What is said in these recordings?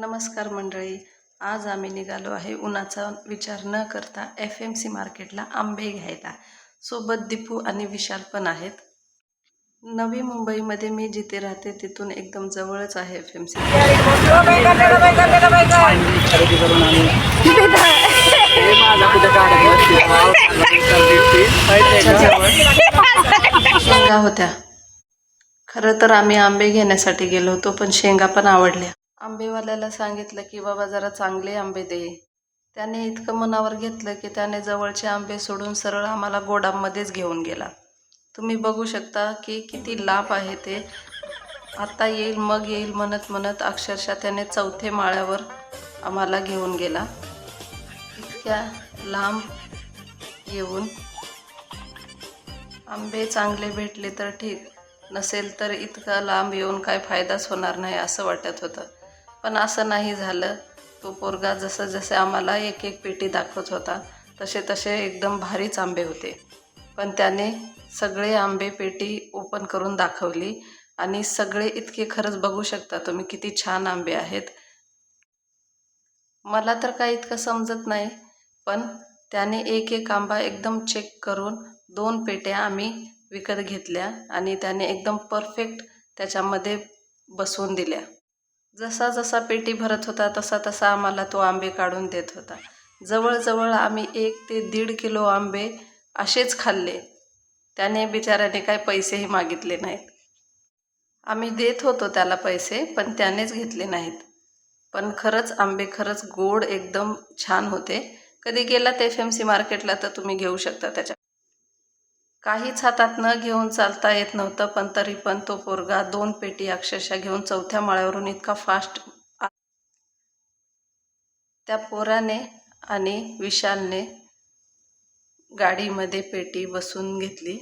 नमस्कार मंडळी, आज आम्ही निघालो आहे उन्हाचा विचार न करता FMC मार्केटला आंबे घ्यायला. सोबत दीपू आणि विशाल पण आहेत. नवी मुंबईमध्ये मी जिथे राहते तिथून एकदम जवळच आहे FMC. शेंगा होत्या. खरं तर आम्ही आंबे घेण्यासाठी गेलो होतो, पण शेंगा पण आवडल्या. आंबेवाल्याला सांगितलं की बाबा जरा चांगले आंबे दे. त्याने इतकं मनावर घेतलं की त्याने जवळचे आंबे सोडून सरळ आम्हाला गोडाममध्येच घेऊन गेला. तुम्ही बघू शकता की किती लांब आहे ते. आता येईल मग येईल म्हणत म्हणत अक्षरशः त्याने 4थ्या माळ्यावर आम्हाला घेऊन गेला. इतक्या लांब येऊन आंबे चांगले भेटले तर ठीक, नसेल तर इतका लांब येऊन काय फायदाच होणार नाही असं वाटत होतं. पण असं नाही झालं. तो पोरगा जसं जसे आम्हाला एक एक पेटी दाखवत होता तसे तसे एकदम भारीच आंबे होते. पण त्याने सगळे आंबे पेटी ओपन करून दाखवली आणि सगळे इतके खरंच बघू शकता तुम्ही किती छान आंबे आहेत. मला तर काही इतकं समजत नाही, पण त्याने एक एक आंबा एकदम चेक करून 2 पेट्या आम्ही विकत घेतल्या आणि त्याने एकदम परफेक्ट त्याच्यामध्ये बसवून दिल्या. जसा जसा पेटी भरत होता तसा तसा आम्हाला तो आंबे काढून देत होता. जवळजवळ आम्ही 1 ते 1.5 किलो आंबे असेच खाल्ले. त्याने बिचाऱ्याने काही पैसेही मागितले नाहीत. आम्ही देत होतो त्याला पैसे, पण त्यानेच घेतले नाहीत. पण खरंच आंबे खरंच गोड एकदम छान होते. कधी गेलात FMC मार्केटला तर तुम्ही घेऊ शकता. त्याच्या काहीच हातात न घेऊन चालता येत नव्हतं, पण तरी पण तो पोरगा 2 पेटी अक्षरशः घेऊन 4थ्या माळ्यावरून इतका फास्ट. त्या पोराने आणि विशालने गाडीमध्ये पेटी बसून घेतली.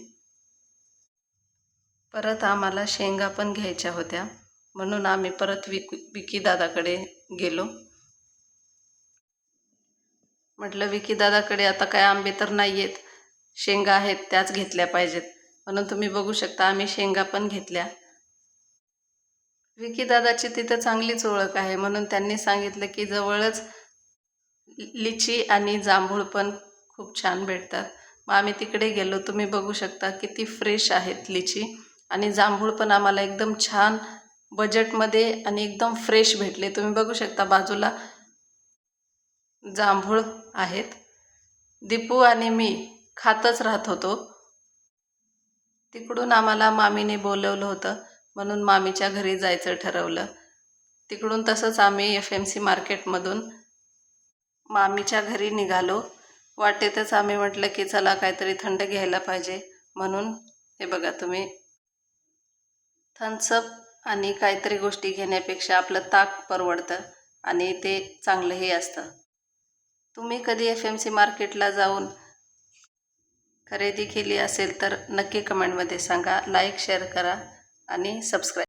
परत आम्हाला शेंगा पण घ्यायच्या होत्या, म्हणून आम्ही परत विकी दादाकडे गेलो. म्हटलं विकी दादाकडे आता काय आंबे तर नाही आहेत, शेंगा आहेत त्याच घेतल्या पाहिजेत. म्हणून तुम्ही बघू शकता आम्ही शेंगा पण घेतल्या. विकी दादाची तिथं चांगलीच ओळख आहे, म्हणून त्यांनी सांगितलं की जवळच लिची आणि जांभूळ पण खूप छान भेटतात. मग आम्ही तिकडे गेलो. तुम्ही बघू शकता किती फ्रेश आहेत लिची आणि जांभूळ पण आम्हाला एकदम छान बजेटमध्ये आणि एकदम फ्रेश भेटले. तुम्ही बघू शकता बाजूला जांभूळ आहेत. दीपू आणि मी खातच राहत होतो. तिकडून आम्हाला मामीने बोलवलं होतं, म्हणून मामीच्या घरी जायचं ठरवलं. तिकडून तसंच आम्ही FMC मार्केटमधून मामीच्या घरी निघालो. वाटेतच आम्ही म्हटलं की चला काहीतरी थंड घ्यायला पाहिजे, म्हणून हे बघा तुम्ही थम्सअप आणि काहीतरी गोष्टी घेण्यापेक्षा आपलं ताक परवडतं आणि ते चांगलंही असतं. तुम्ही कधी FMC मार्केटला जाऊन खरेदी केली असेल तर नक्की कमेंटमध्ये सांगा. लाईक शेअर करा आणि सबस्क्राईब.